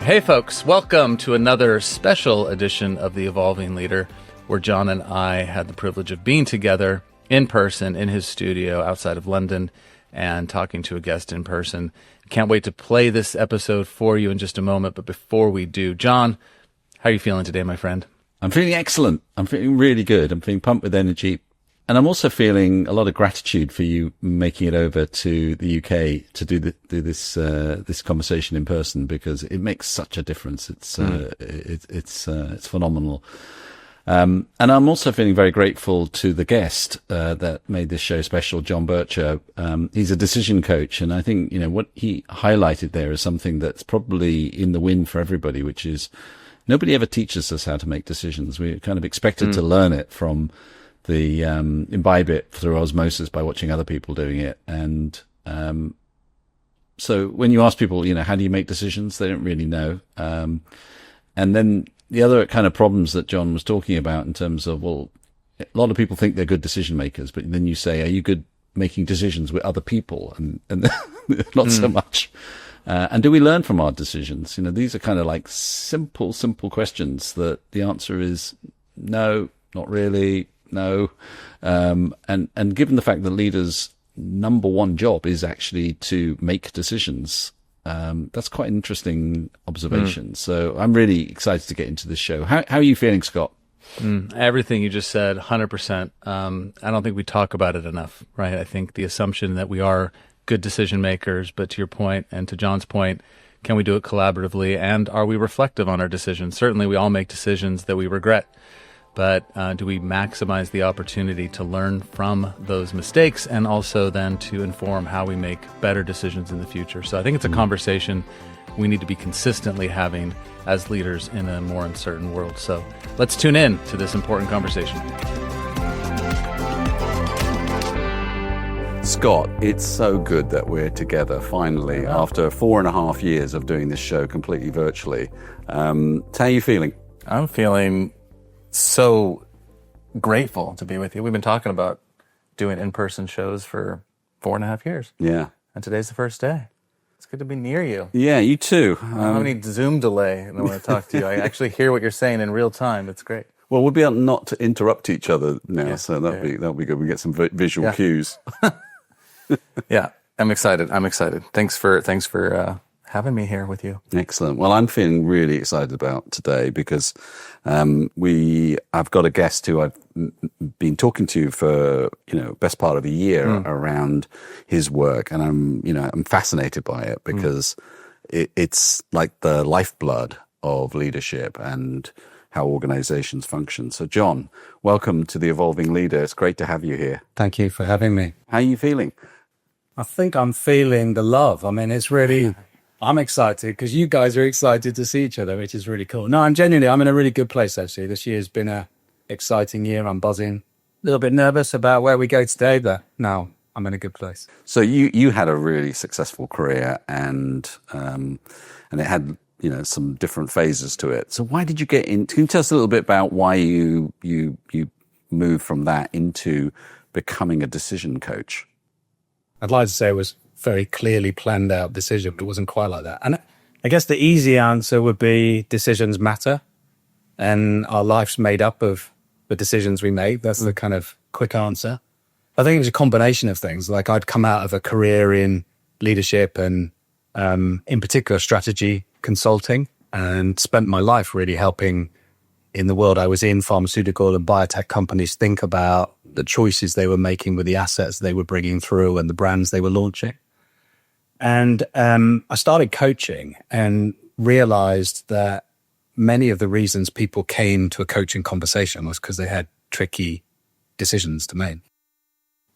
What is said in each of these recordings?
Hey folks, welcome to another special edition of The Evolving Leader, where Jon and I had the privilege of being together in person in his studio outside of London and talking to a guest in person. Can't wait to play this episode for you in just a moment, but before we do, Jon, how are you feeling today, my friend? I'm feeling excellent. I'm feeling really good. I'm feeling pumped with energy. And I'm also feeling a lot of gratitude for you making it over to the UK to do this conversation in person, because it makes such a difference. It's phenomenal. And I'm also feeling very grateful to the guest that made this show special, Jon Bircher. He's a decision coach, and I think what he highlighted there is something that's probably in the wind for everybody, which is nobody ever teaches us how to make decisions. We're kind of expected to learn it from the imbibe it through osmosis by watching other people doing it. And so when you ask people, how do you make decisions, they don't really know. And then the other kind of problems that Jon was talking about in terms of, well, a lot of people think they're good decision makers, but then you say, are you good making decisions with other people? And not so much. And do we learn from our decisions? These are kind of like simple questions that the answer is no, not really. No. And given the fact that leaders' number one job is actually to make decisions, that's quite an interesting observation. So I'm really excited to get into this show. How are you feeling, Scott? Everything you just said, 100%. I don't think we talk about it enough, right? I think the assumption that we are good decision makers, but to your point and to Jon's point, can we do it collaboratively? And are we reflective on our decisions? Certainly we all make decisions that we regret. But do we maximize the opportunity to learn from those mistakes and also then to inform how we make better decisions in the future? So I think it's a conversation we need to be consistently having as leaders in a more uncertain world. So let's tune in to this important conversation. Scott, it's so good that we're together finally after 4.5 years of doing this show completely virtually. How are you feeling? I'm feeling so grateful to be with you. We've been talking about doing in-person shows for 4.5 years. Yeah. And today's the first day. It's good to be near you. Yeah, you too. I don't have any Zoom delay and I want to talk to you. I actually hear what you're saying in real time. It's great. Well, we'll be able not to interrupt each other now, so that'll be good. We get some visual cues. Yeah, I'm excited. Thanks for having me here with you. Excellent. Well, I'm feeling really excited about today because I've got a guest who I've been talking to for best part of a year around his work, and I'm fascinated by it because it's like the lifeblood of leadership and how organizations function. So, Jon, welcome to The Evolving Leader. It's great to have you here. Thank you for having me. How are you feeling? I think I'm feeling the love. I mean, it's really, I'm excited because you guys are excited to see each other, which is really cool. No, I'm in a really good place, actually. This year's been an exciting year. I'm buzzing, a little bit nervous about where we go today, but no, I'm in a good place. So you had a really successful career and it had, some different phases to it. So why did you get in? Can you tell us a little bit about why you moved from that into becoming a decision coach? I'd like to say it was very clearly planned out decision, but it wasn't quite like that. And I guess the easy answer would be decisions matter and our life's made up of the decisions we make. That's the kind of quick answer. I think it was a combination of things. Like I'd come out of a career in leadership and in particular strategy consulting, and spent my life really helping in the world I was in, pharmaceutical and biotech companies, think about the choices they were making with the assets they were bringing through and the brands they were launching. And I started coaching and realized that many of the reasons people came to a coaching conversation was because they had tricky decisions to make.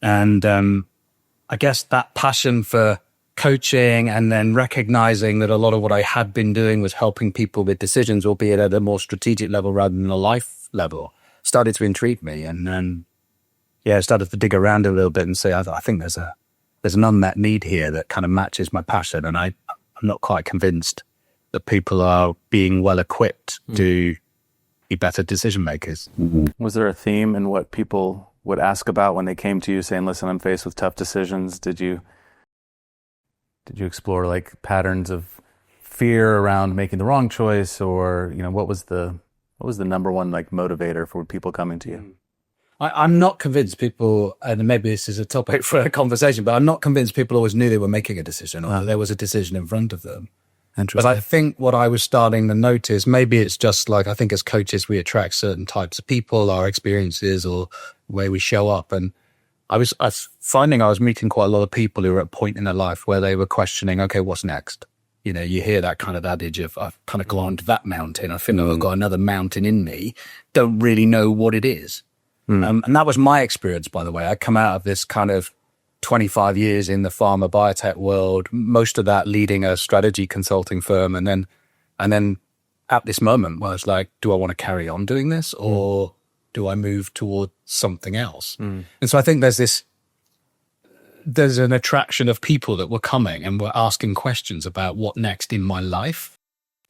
And I guess that passion for coaching and then recognizing that a lot of what I had been doing was helping people with decisions, albeit at a more strategic level rather than a life level, started to intrigue me. And then, I started to dig around a little bit and say, I think there's an unmet need here that kind of matches my passion. And I'm not quite convinced that people are being well equipped to be better decision makers. Was there a theme in what people would ask about when they came to you saying, listen, I'm faced with tough decisions? Did you explore like patterns of fear around making the wrong choice, or what was the number one like motivator for people coming to you? I'm not convinced people, and maybe this is a topic for a conversation, but I'm not convinced people always knew they were making a decision, or that there was a decision in front of them. But I think what I was starting to notice, maybe it's just like, I think as coaches, we attract certain types of people, our experiences, or the way we show up. And I was finding I was meeting quite a lot of people who were at a point in their life where they were questioning, okay, what's next? You hear that kind of adage of, I've kind of climbed that mountain. I feel like I've got another mountain in me. Don't really know what it is. And that was my experience, by the way. I come out of this kind of 25 years in the pharma biotech world, most of that leading a strategy consulting firm. And then at this moment where I was like, do I want to carry on doing this, or do I move toward something else? And so I think there's an attraction of people that were coming and were asking questions about what next in my life.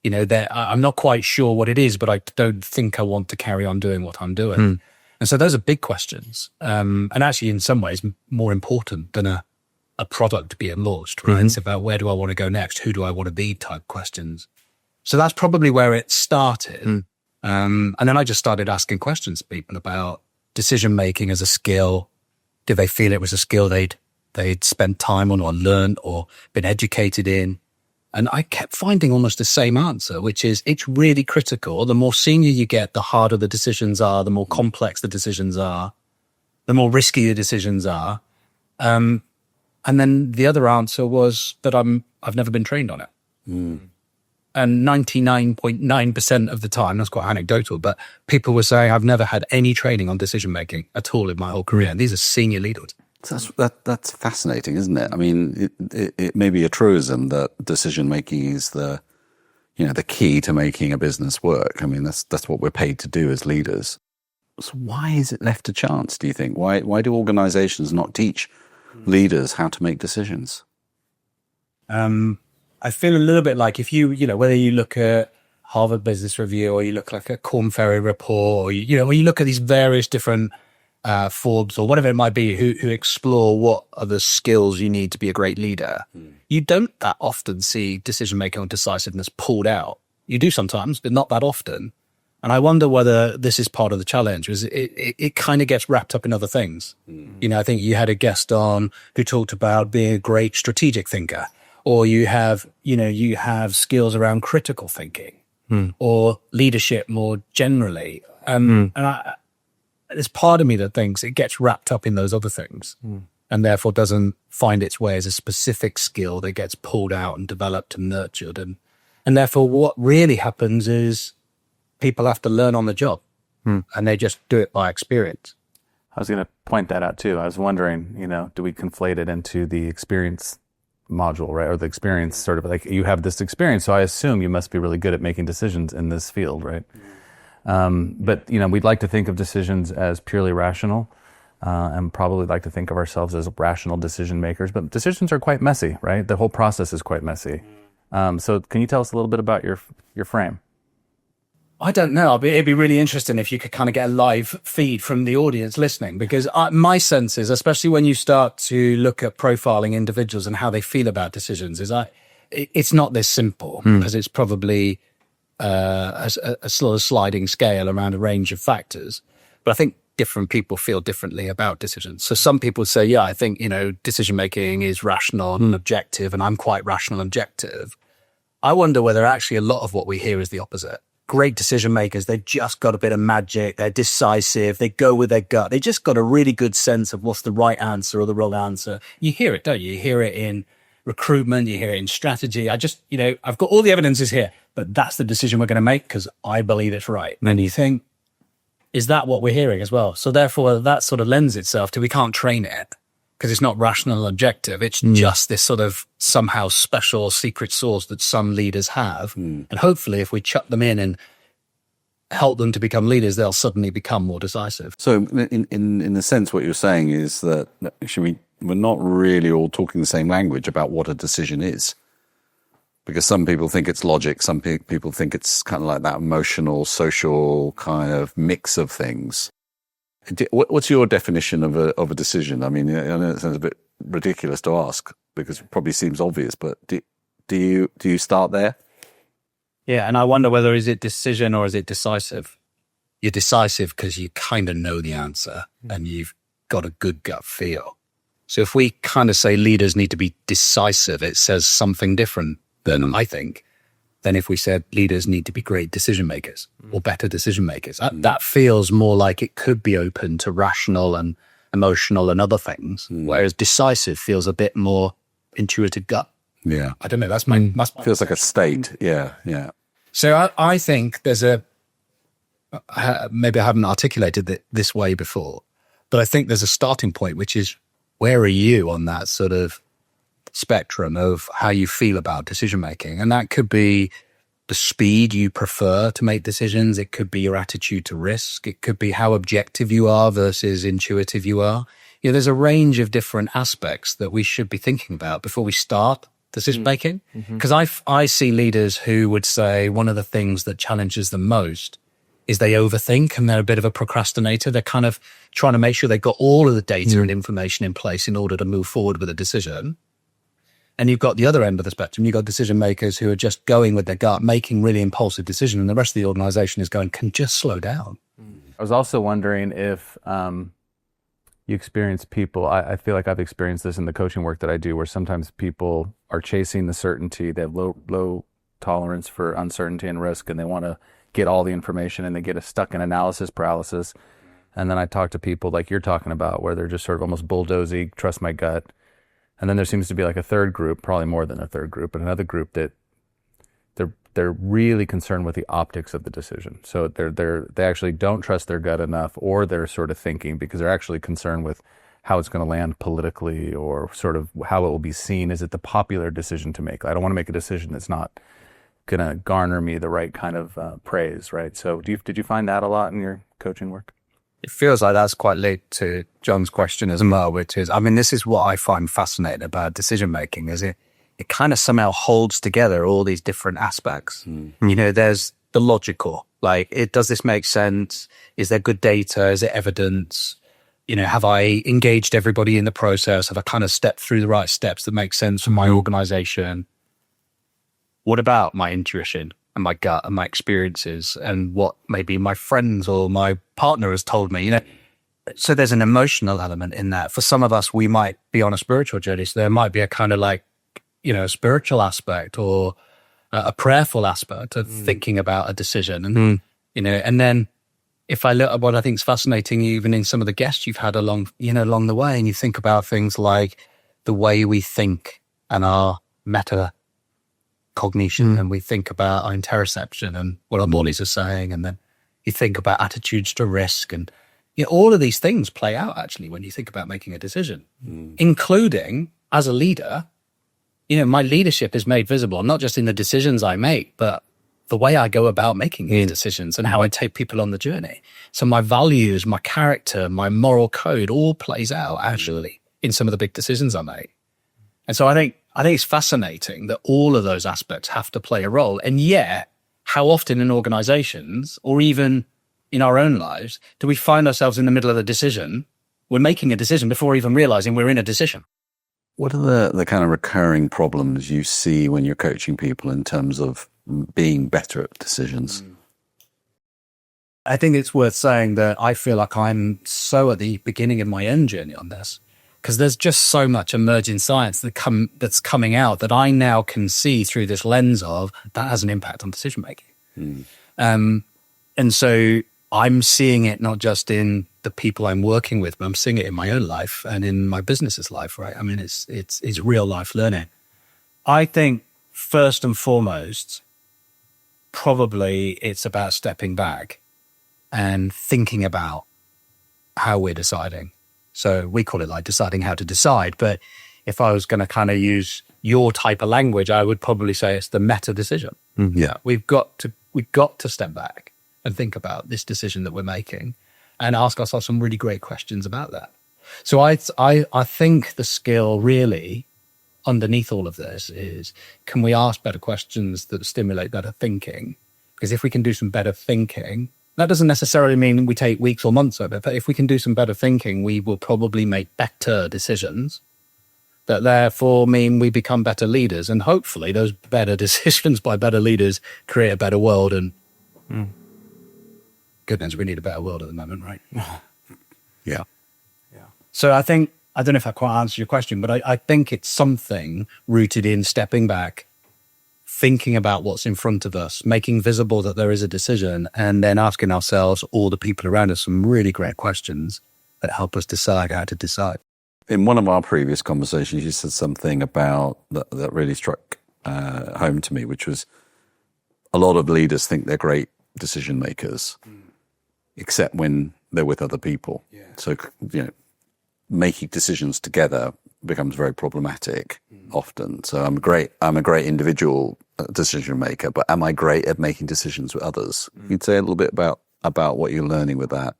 I'm not quite sure what it is, but I don't think I want to carry on doing what I'm doing. And so those are big questions. And actually in some ways more important than a product being launched, right? It's about where do I want to go next? Who do I want to be type questions. So that's probably where it started. And then I just started asking questions to people about decision-making as a skill. Did they feel it was a skill they'd spent time on or learned or been educated in? And I kept finding almost the same answer, which is it's really critical. The more senior you get, the harder the decisions are, the more complex the decisions are, the more risky the decisions are. And then the other answer was that I've never been trained on it. And 99.9% of the time, that's quite anecdotal, but people were saying, I've never had any training on decision-making at all in my whole career. And these are senior leaders. That's fascinating, isn't it? I mean, it may be a truism that decision making is the key to making a business work. I mean, that's what we're paid to do as leaders. So why is it left to chance, do you think? Why do organizations not teach leaders how to make decisions? I feel a little bit like if whether you look at Harvard Business Review or you look like a Korn Ferry report, or when you look at these various different Forbes or whatever it might be, who explore what are the skills you need to be a great leader, you don't that often see decision-making or decisiveness pulled out. You do sometimes, but not that often. And I wonder whether this is part of the challenge, because it kind of gets wrapped up in other things. I think you had a guest on who talked about being a great strategic thinker, or you have skills around critical thinking or leadership more generally. And there's part of me that thinks it gets wrapped up in those other things and therefore doesn't find its way as a specific skill that gets pulled out and developed and nurtured. And therefore what really happens is people have to learn on the job and they just do it by experience. I was going to point that out too. I was wondering, do we conflate it into the experience module, right? Or the experience sort of like, you have this experience, so I assume you must be really good at making decisions in this field, right? But we'd like to think of decisions as purely rational, and probably like to think of ourselves as rational decision makers, but decisions are quite messy, right? The whole process is quite messy. So can you tell us a little bit about your frame? I don't know. It'd be really interesting if you could kind of get a live feed from the audience listening, because my sense is, especially when you start to look at profiling individuals and how they feel about decisions, it's not this simple, because it's probably a sort of sliding scale around a range of factors. But I think different people feel differently about decisions. So some people say, yeah, I think, decision making is rational and objective, and I'm quite rational and objective. I wonder whether actually a lot of what we hear is the opposite. Great decision makers, they've just got a bit of magic, they're decisive, they go with their gut, they just got a really good sense of what's the right answer or the wrong answer. You hear it, don't you? You hear it in recruitment, you hear it in strategy. I've got all the evidences here, but that's the decision we're going to make because I believe it's right. And then you think, is that what we're hearing as well? So therefore that sort of lends itself to, we can't train it because it's not rational and objective. It's just this sort of somehow special secret sauce that some leaders have. And hopefully if we chuck them in and help them to become leaders, they'll suddenly become more decisive. So in a sense, what you're saying is that actually we're not really all talking the same language about what a decision is. Because some people think it's logic, some people think it's kind of like that emotional, social kind of mix of things. What's your definition of a decision? I mean, I know it sounds a bit ridiculous to ask because it probably seems obvious, but do you start there? Yeah, and I wonder whether is it decision or is it decisive? You're decisive because you kind of know the answer and you've got a good gut feel. So if we kind of say leaders need to be decisive, it says something different than I think than if we said leaders need to be great decision makers or better decision makers. That feels more like it could be open to rational and emotional and other things, whereas decisive feels a bit more intuitive gut. Yeah. I don't know. That's my Feels like a state. Yeah. Yeah. So I think there's maybe I haven't articulated it this way before, but I think there's a starting point, which is where are you on that sort of spectrum of how you feel about decision making? And that could be the speed you prefer to make decisions. It could be your attitude to risk. It could be how objective you are versus intuitive you are. You know, there's a range of different aspects that we should be thinking about before we start decision making. Because I see leaders who would say one of the things that challenges them most is they overthink and they're a bit of a procrastinator. They're kind of trying to make sure they've got all of the data and information in place in order to move forward with a decision. And you've got the other end of the spectrum. You've got decision makers who are just going with their gut, making really impulsive decisions, and the rest of the organization is going, can just slow down. I was also wondering if you experience people, I feel like I've experienced this in the coaching work that I do, where sometimes people are chasing the certainty. They have low tolerance for uncertainty and risk, and they want to get all the information, and they get stuck in analysis paralysis. And then I talk to people like you're talking about, where they're just sort of almost bulldozing, trust my gut. And then there seems to be like a third group, probably more than a third group, but another group that they're really concerned with the optics of the decision. So they actually don't trust their gut enough, or they're sort of thinking because they're actually concerned with how it's going to land politically, or sort of how it will be seen. Is it the popular decision to make? I don't want to make a decision that's not going to garner me the right kind of praise, right? So did you find that a lot in your coaching work? It feels like that's quite linked to John's question as well, which is, I mean, this is what I find fascinating about decision making, is it kind of somehow holds together all these different aspects. You know, there's the logical, like, does this make sense? Is there good data? Is there evidence? You know, have I engaged everybody in the process? Have I kind of stepped through the right steps that make sense for my organization? What about my intuition and my gut and my experiences and what maybe my friends or my partner has told me, you know? So there's an emotional element in that. For some of us, we might be on a spiritual journey. So there might be a kind of like, you know, a spiritual aspect or a prayerful aspect of thinking about a decision. And, you know, and then if I look at what I think is fascinating, even in some of the guests you've had along the way, and you think about things like the way we think and our meta cognition, and we think about our interoception and what our bodies are saying, and then you think about attitudes to risk, and you know, all of these things play out actually when you think about making a decision, including as a leader. You know, my leadership is made visible not just in the decisions I make, but the way I go about making these decisions and how I take people on the journey. So my values, my character, my moral code all plays out actually in some of the big decisions I make. And so I think it's fascinating that all of those aspects have to play a role. And yet, how often in organizations or even in our own lives do we find ourselves in the middle of a decision? We're making a decision before even realizing we're in a decision. What are the kind of recurring problems you see when you're coaching people in terms of being better at decisions? I think it's worth saying that I feel like I'm so at the beginning of my own journey on this, because there's just so much emerging science that's coming out that I now can see through this lens of that has an impact on decision making. And so I'm seeing it not just in the people I'm working with, but I'm seeing it in my own life and in my business's life, right? I mean, it's real life learning. I think first and foremost, probably it's about stepping back and thinking about how we're deciding. So we call it like deciding how to decide. But if I was going to kind of use your type of language, I would probably say it's the meta decision. Yeah. We've got to step back and think about this decision that we're making and ask ourselves some really great questions about that. So I think the skill really underneath all of this is, can we ask better questions that stimulate better thinking? Because if we can do some better thinking, that doesn't necessarily mean we take weeks or months of it, but if we can do some better thinking, we will probably make better decisions. that therefore mean we become better leaders. And hopefully those better decisions by better leaders create a better world. And goodness, we need a better world at the moment, right? Yeah. So I don't know if I quite answered your question, but I think it's something rooted in stepping back, thinking about what's in front of us, making visible that there is a decision, and then asking ourselves, all the people around us, some really great questions that help us decide how to decide. In one of our previous conversations, you said something about that really struck home to me, which was a lot of leaders think they're great decision makers, except when they're with other people. Yeah. So, making decisions together becomes very problematic often. So I'm a great individual decision maker, but am I great at making decisions with others? You'd say a little bit about what you're learning with that.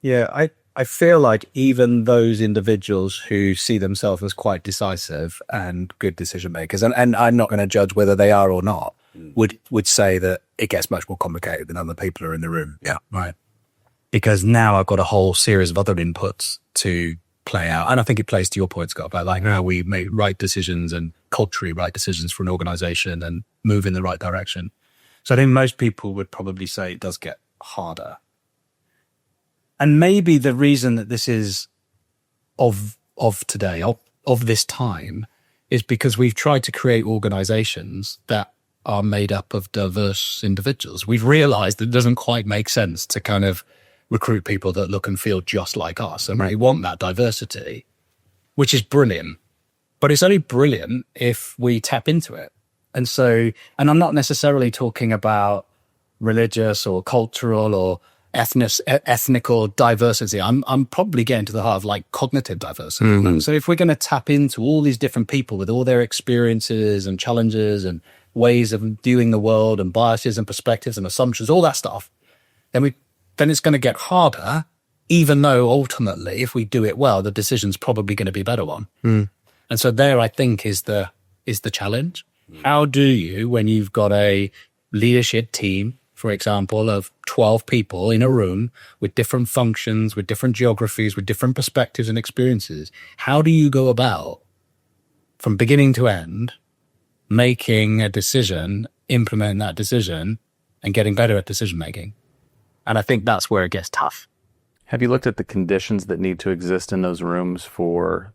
Yeah, I feel like even those individuals who see themselves as quite decisive and good decision makers, and I'm not going to judge whether they are or not, would say that it gets much more complicated than other people are in the room. Yeah, right. Because now I've got a whole series of other inputs to play out. And I think it plays to your point, Scott, about like how we make right decisions and culturally right decisions for an organization and move in the right direction. So I think most people would probably say it does get harder. And maybe the reason that this is of today, of this time, is because we've tried to create organizations that are made up of diverse individuals. We've realized that it doesn't quite make sense to kind of recruit people that look and feel just like us. And we want that diversity, which is brilliant. But it's only brilliant if we tap into it. And I'm not necessarily talking about religious or cultural or ethnical diversity. I'm probably getting to the heart of like cognitive diversity. Mm-hmm. So if we're going to tap into all these different people with all their experiences and challenges and ways of viewing the world and biases and perspectives and assumptions, all that stuff, then it's going to get harder, even though ultimately, if we do it well, the decision's probably going to be a better one. And so there, I think, is the challenge. How do you, when you've got a leadership team, for example, of 12 people in a room with different functions, with different geographies, with different perspectives and experiences, how do you go about, from beginning to end, making a decision, implementing that decision, and getting better at decision making? And I think that's where it gets tough. Have you looked at the conditions that need to exist in those rooms for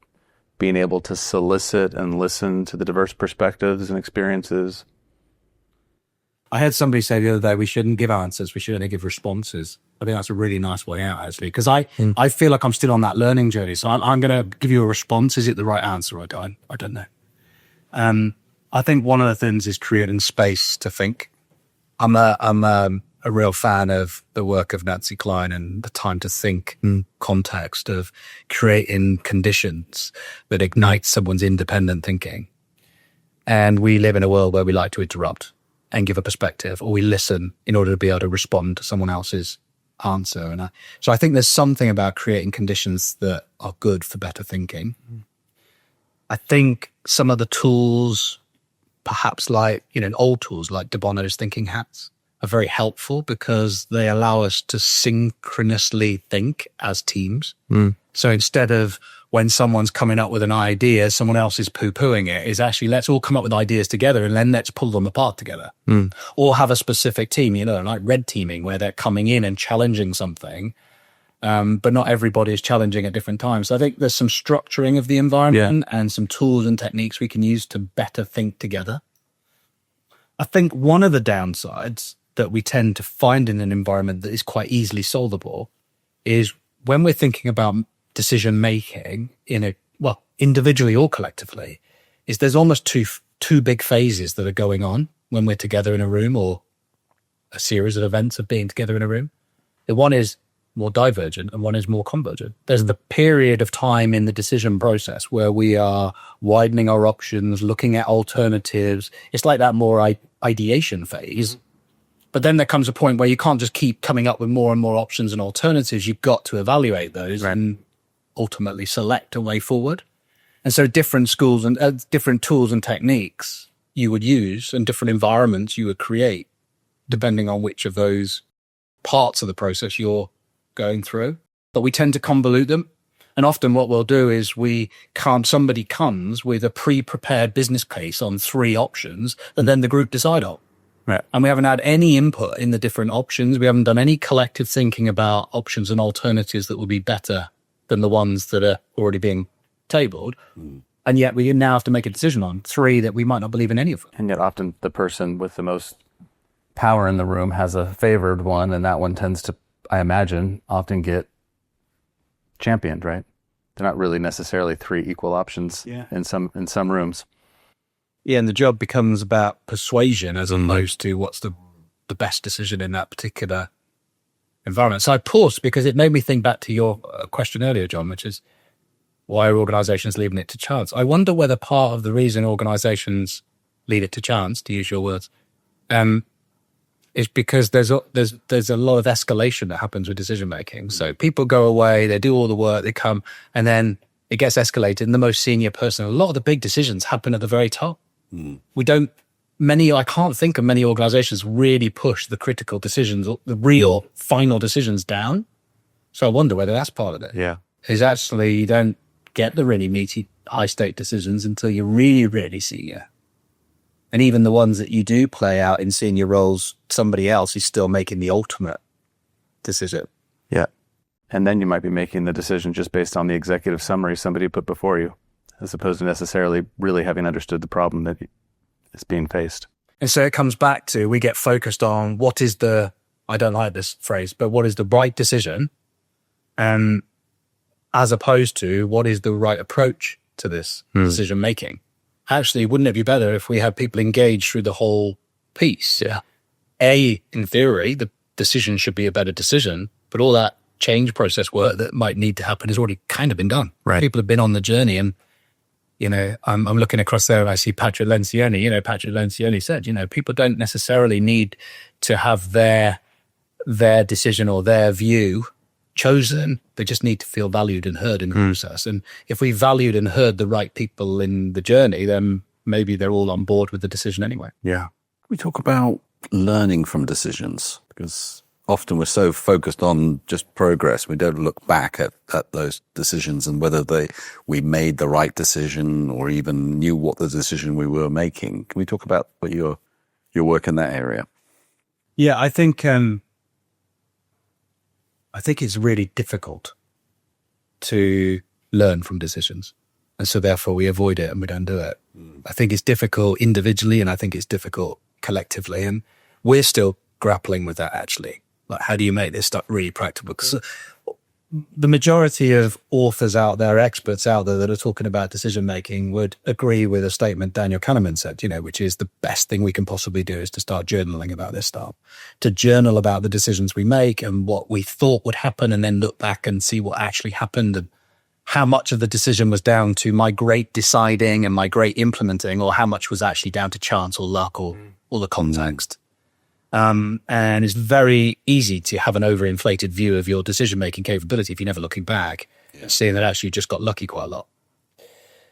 being able to solicit and listen to the diverse perspectives and experiences? I had somebody say the other day, we shouldn't give answers, we should only give responses. I think that's a really nice way out, actually, because I feel like I'm still on that learning journey. So I'm going to give you a response. Is it the right answer? I don't know. I think one of the things is creating space to think. I'm a real fan of the work of Nancy Klein and the time to think context of creating conditions that ignite someone's independent thinking. And we live in a world where we like to interrupt and give a perspective, or we listen in order to be able to respond to someone else's answer. And so I think there's something about creating conditions that are good for better thinking. I think some of the tools, perhaps like, old tools like De Bono's thinking hats, are very helpful because they allow us to synchronously think as teams. So instead of when someone's coming up with an idea, someone else is poo-pooing it, is actually let's all come up with ideas together and then let's pull them apart together. Or have a specific team, like red teaming, where they're coming in and challenging something, but not everybody is challenging at different times. So I think there's some structuring of the environment and some tools and techniques we can use to better think together. I think one of the downsides that we tend to find in an environment that is quite easily solvable is when we're thinking about decision making individually or collectively, is there's almost two big phases that are going on when we're together in a room, or a series of events of being together in a room. The one is more divergent and one is more convergent. There's the period of time in the decision process where we are widening our options, looking at alternatives. It's like that more ideation phase. But then there comes a point where you can't just keep coming up with more and more options and alternatives. You've got to evaluate those and ultimately select a way forward. And so different schools and different tools and techniques you would use and different environments you would create, depending on which of those parts of the process you're going through. But we tend to convolute them. And often what we'll do is somebody comes with a pre-prepared business case on 3 options, and then the group decide on. Right. And we haven't had any input in the different options. We haven't done any collective thinking about options and alternatives that will be better than the ones that are already being tabled. And yet we now have to make a decision on 3 that we might not believe in any of them. And yet often the person with the most power in the room has a favored one, and that one tends to, I imagine, often get championed, right? They're not really necessarily 3 equal options in some rooms. Yeah, and the job becomes about persuasion as opposed to what's the best decision in that particular environment. So I paused because it made me think back to your question earlier, Jon, which is why are organizations leaving it to chance? I wonder whether part of the reason organizations leave it to chance, to use your words, is because there's a lot of escalation that happens with decision making. So people go away, they do all the work, they come, and then it gets escalated. And the most senior person, a lot of the big decisions happen at the very top. I can't think of many organizations really push the critical decisions, the real final decisions down. So I wonder whether that's part of it. Yeah. Is actually you don't get the really meaty high stake decisions until you're really, really senior. And even the ones that you do play out in senior roles, somebody else is still making the ultimate decision. Yeah. And then you might be making the decision just based on the executive summary somebody put before you, as opposed to necessarily really having understood the problem that is being faced. And so it comes back to, we get focused on what is the, I don't like this phrase, but what is the right decision? And as opposed to what is the right approach to this decision making? Actually, wouldn't it be better if we had people engaged through the whole piece? Yeah. In theory, the decision should be a better decision, but all that change process work that might need to happen has already kind of been done. Right. People have been on the journey, and I'm looking across there and I see Patrick Lencioni. Patrick Lencioni said, people don't necessarily need to have their decision or their view chosen. They just need to feel valued and heard in the process. And if we valued and heard the right people in the journey, then maybe they're all on board with the decision anyway. Yeah. We talk about learning from decisions because often we're so focused on just progress. We don't look back at those decisions and whether we made the right decision or even knew what the decision we were making. Can we talk about what your work in that area? Yeah, I think it's really difficult to learn from decisions. And so therefore we avoid it and we don't do it. I think it's difficult individually and I think it's difficult collectively. And we're still grappling with that actually. Like, how do you make this stuff really practical? Because the majority of authors out there, experts out there that are talking about decision making would agree with a statement Daniel Kahneman said, which is the best thing we can possibly do is to start journaling about this stuff, to journal about the decisions we make and what we thought would happen, and then look back and see what actually happened and how much of the decision was down to my great deciding and my great implementing, or how much was actually down to chance or luck or the context. And it's very easy to have an overinflated view of your decision-making capability if you're never looking back, seeing that actually you just got lucky quite a lot.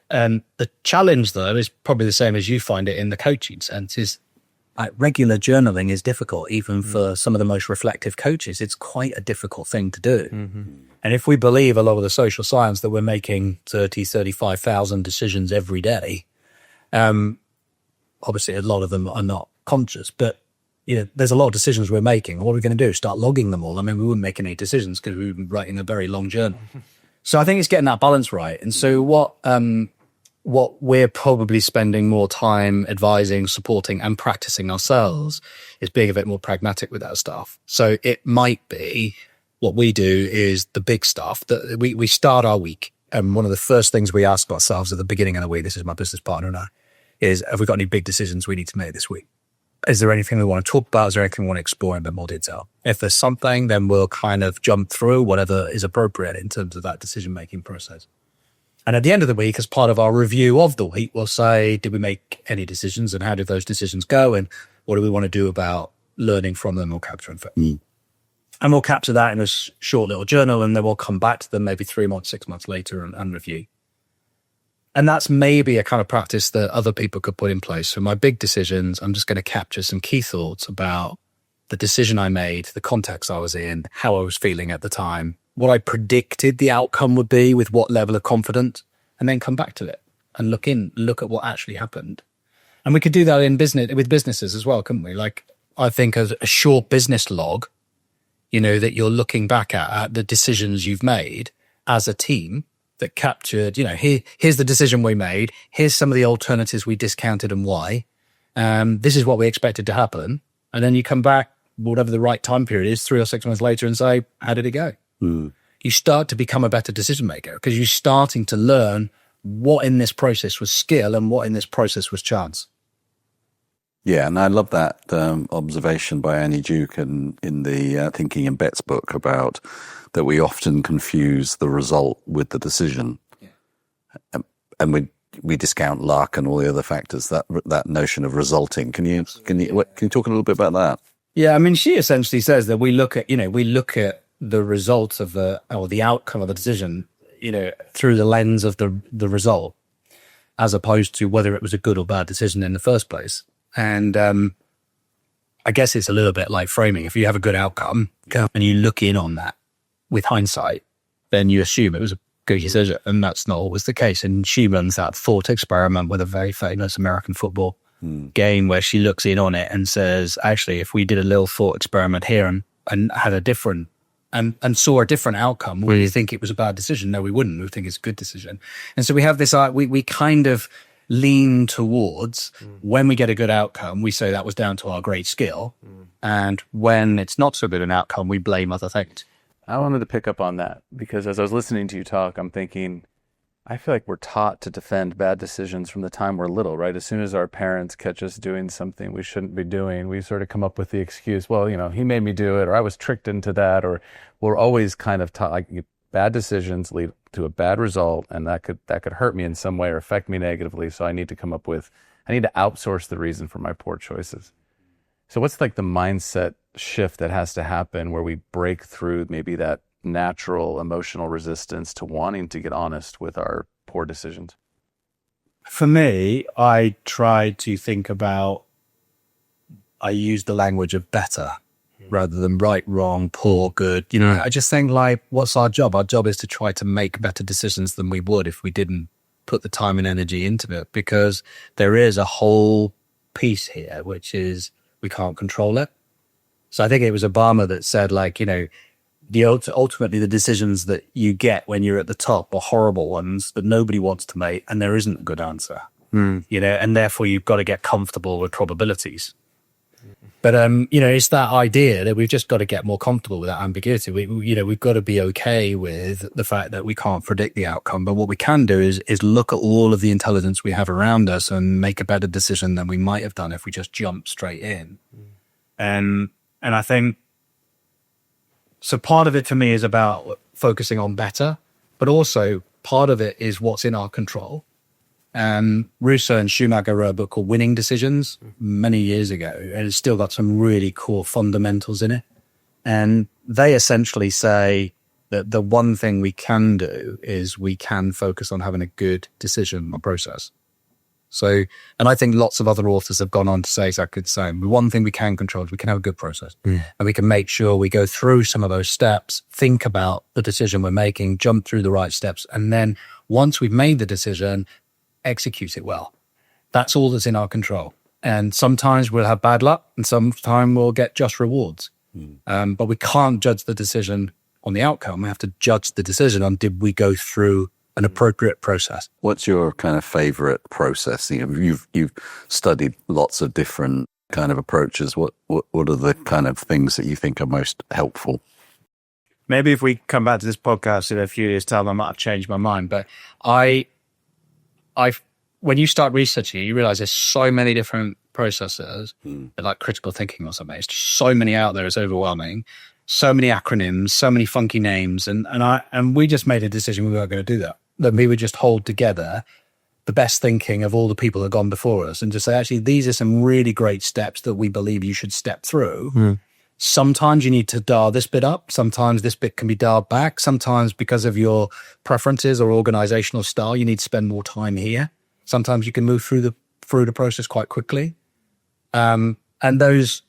And the challenge, though, is probably the same as you find it in the coaching sense, is regular journaling is difficult, even for some of the most reflective coaches. It's quite a difficult thing to do. And if we believe a lot of the social science that we're making 35,000 decisions every day, obviously a lot of them are not conscious, but there's a lot of decisions we're making. What are we going to do? Start logging them all? I mean, we wouldn't make any decisions because we would be writing a very long journal. So I think it's getting that balance right. And so what we're probably spending more time advising, supporting, and practicing ourselves is being a bit more pragmatic with that stuff. So it might be what we do is the big stuff that we start our week. And one of the first things we ask ourselves at the beginning of the week, this is my business partner and I, is have we got any big decisions we need to make this week? Is there anything we want to talk about? Is there anything we want to explore in a bit more detail? If there's something, then we'll kind of jump through whatever is appropriate in terms of that decision-making process. And at the end of the week, as part of our review of the week, we'll say, did we make any decisions and how did those decisions go? And what do we want to do about learning from them or capturing them? And we'll capture that in a short little journal, and then we'll come back to them maybe 3 months, 6 months later and review. And that's maybe a kind of practice that other people could put in place. So my big decisions, I'm just going to capture some key thoughts about the decision I made, the context I was in, how I was feeling at the time, what I predicted the outcome would be with what level of confidence, and then come back to it and look at what actually happened. And we could do that in business with businesses as well, couldn't we? Like, I think as a short business log, you know, that you're looking back at the decisions you've made as a team that captured, you know, here's the decision we made. Here's some of the alternatives we discounted and why. This is what we expected to happen. And then you come back, whatever the right time period is, 3 or 6 months later, and say, how did it go? You start to become a better decision maker because you're starting to learn what in this process was skill and what in this process was chance. Yeah, and I love that observation by Annie Duke in the Thinking in Bets book about that we often confuse the result with the decision. Yeah. And we discount luck and all the other factors, that notion of resulting. Can you talk a little bit about that? Yeah, I mean, she essentially says that we look at the result of the outcome of the decision, you know, through the lens of the result, as opposed to whether it was a good or bad decision in the first place. And I guess it's a little bit like framing. If you have a good outcome and you look in on that with hindsight, then you assume it was a good decision, and that's not always the case. And she runs that thought experiment with a very famous American football game where she looks in on it and says, actually, if we did a little thought experiment here and had a different and saw a different outcome, would you think it was a bad decision? No, we wouldn't. We think it's a good decision. And so we have this, we kind of lean towards when we get a good outcome, we say that was down to our great skill. And when it's not so good an outcome, we blame other things. I wanted to pick up on that because as I was listening to you talk, I'm thinking, I feel like we're taught to defend bad decisions from the time we're little, right? As soon as our parents catch us doing something we shouldn't be doing, we sort of come up with the excuse, well, you know, he made me do it, or I was tricked into that, or we're always kind of taught like bad decisions lead to a bad result, and that could hurt me in some way or affect me negatively. So I need to outsource the reason for my poor choices. So what's like the mindset shift that has to happen where we break through maybe that natural emotional resistance to wanting to get honest with our poor decisions? For me, I try to think about, I use the language of better rather than right, wrong, poor, good. You know, I just think like, what's our job? Our job is to try to make better decisions than we would if we didn't put the time and energy into it, because there is a whole piece here, which is we can't control it. So I think it was Obama that said, like, you know, ultimately the decisions that you get when you're at the top are horrible ones that nobody wants to make, and there isn't a good answer. You know, and therefore you've got to get comfortable with probabilities. But you know, it's that idea that we've just got to get more comfortable with that ambiguity. We've got to be okay with the fact that we can't predict the outcome. But what we can do is look at all of the intelligence we have around us and make a better decision than we might have done if we just jumped straight in. And I think so. Part of it for me is about focusing on better, but also part of it is what's in our control. Russo and Schumacher wrote a book called Winning Decisions many years ago, and it's still got some really core fundamentals in it. And they essentially say that the one thing we can do is we can focus on having a good decision process. So, and I think lots of other authors have gone on to say exactly the same. The one thing we can control is we can have a good process. And we can make sure we go through some of those steps, think about the decision we're making, jump through the right steps, and then once we've made the decision, execute it well. That's all that's in our control. And sometimes we'll have bad luck, and sometimes we'll get just rewards. But we can't judge the decision on the outcome. We have to judge the decision on, did we go through an appropriate process? What's your kind of favorite process? You've studied lots of different kind of approaches. What are the kind of things that you think are most helpful? Maybe if we come back to this podcast in a few years' time, I might have changed my mind. But when you start researching, you realize there's so many different processes, like critical thinking or something. It's just so many out there. It's overwhelming. So many acronyms, so many funky names. And we just made a decision we weren't going to do that. That we would just hold together the best thinking of all the people that have gone before us and just say, actually, these are some really great steps that we believe you should step through. Sometimes you need to dial this bit up. Sometimes this bit can be dialed back. Sometimes because of your preferences or organizational style, you need to spend more time here. Sometimes you can move through the process quite quickly. And those,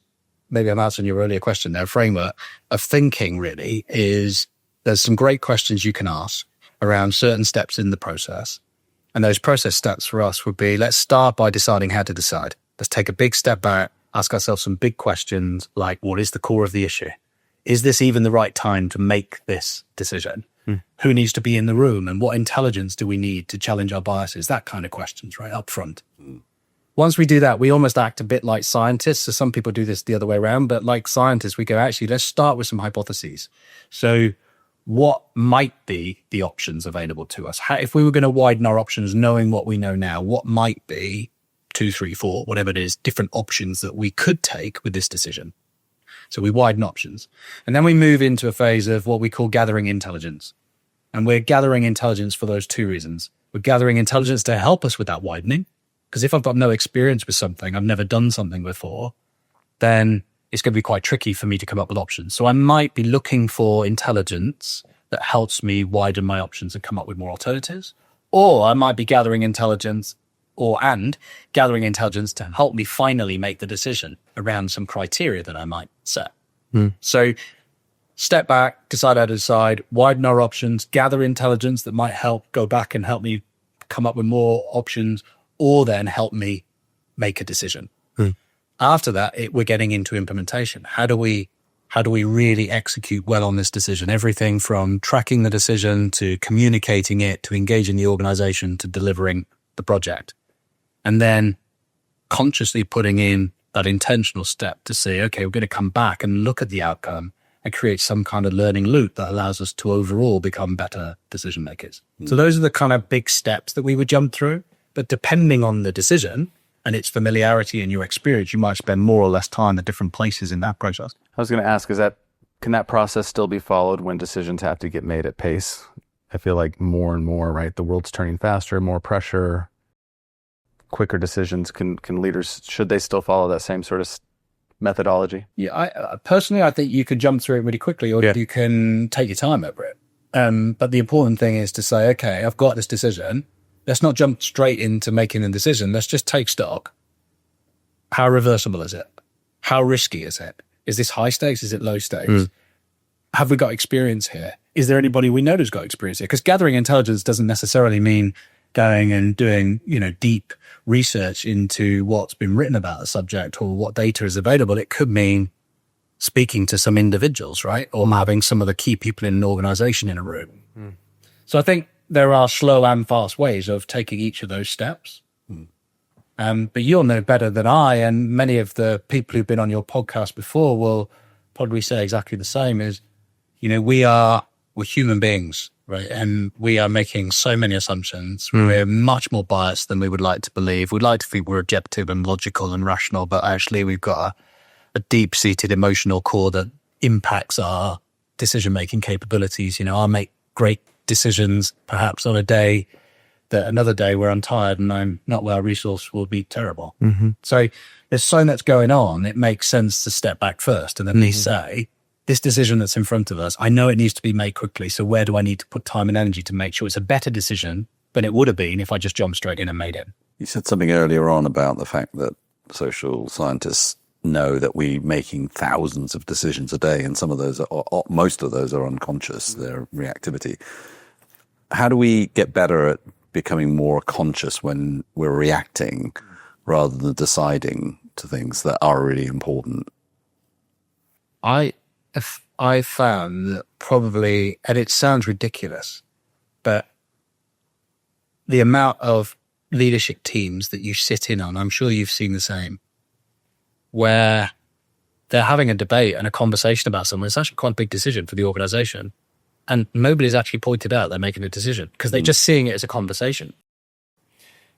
maybe I'm answering your earlier question there, framework of thinking really is there's some great questions you can ask around certain steps in the process. And those process steps for us would be, let's start by deciding how to decide. Let's take a big step back, ask ourselves some big questions like, what is the core of the issue? Is this even the right time to make this decision? Who needs to be in the room, and what intelligence do we need to challenge our biases? That kind of questions, right, up front. Once we do that, we almost act a bit like scientists. So some people do this the other way around, but like scientists, we go, actually, let's start with some hypotheses. So what might be the options available to us? If we were going to widen our options, knowing what we know now, what might be 2, 3, 4, whatever it is, different options that we could take with this decision? So we widen options. And then we move into a phase of what we call gathering intelligence. And we're gathering intelligence for those two reasons. We're gathering intelligence to help us with that widening. Because if I've got no experience with something, I've never done something before, then it's going to be quite tricky for me to come up with options. So I might be looking for intelligence that helps me widen my options and come up with more alternatives. Or I might be gathering intelligence gathering intelligence to help me finally make the decision around some criteria that I might set. So step back, decide how to decide, widen our options, gather intelligence that might help go back and help me come up with more options, or then help me make a decision. After that, we're getting into implementation. How do we really execute well on this decision? Everything from tracking the decision to communicating it, to engaging the organization, to delivering the project. And then consciously putting in that intentional step to say, okay, we're going to come back and look at the outcome and create some kind of learning loop that allows us to overall become better decision makers. So those are the kind of big steps that we would jump through. But depending on the decision and its familiarity and your experience, you might spend more or less time at different places in that process. I was going to ask, can that process still be followed when decisions have to get made at pace? I feel like more and more, right? The world's turning faster, more pressure, quicker decisions. Can leaders, should they still follow that same sort of methodology? Yeah, I personally, I think you can jump through it really quickly, or you can take your time over it. But the important thing is to say, okay, I've got this decision. Let's not jump straight into making a decision. Let's just take stock. How reversible is it? How risky is it? Is this high stakes? Is it low stakes? Have we got experience here? Is there anybody we know who's got experience here? Because gathering intelligence doesn't necessarily mean going and doing, deep research into what's been written about the subject or what data is available. It could mean speaking to some individuals, right? Or having some of the key people in an organization in a room. So I think there are slow and fast ways of taking each of those steps. But you'll know better than I, and many of the people who've been on your podcast before will probably say exactly the same, is, we're human beings, right? And we are making so many assumptions. We're much more biased than we would like to believe. We'd like to think we're objective and logical and rational, but actually we've got a deep-seated emotional core that impacts our decision-making capabilities. I'll make great decisions perhaps on a day that another day where I'm tired and I'm not well resourced will be terrible. So there's so much going on. It makes sense to step back first and then say, this decision that's in front of us, I know it needs to be made quickly. So where do I need to put time and energy to make sure it's a better decision than it would have been if I just jumped straight in and made it? You said something earlier on about the fact that social scientists know that we're making thousands of decisions a day, and some of those most of those are unconscious, they're reactivity. How do we get better at becoming more conscious when we're reacting rather than deciding to things that are really important? I found that probably, and it sounds ridiculous, but the amount of leadership teams that you sit in on, I'm sure you've seen the same, where they're having a debate and a conversation about something. It's actually quite a big decision for the organization. And nobody's actually pointed out they're making a decision because they're just seeing it as a conversation.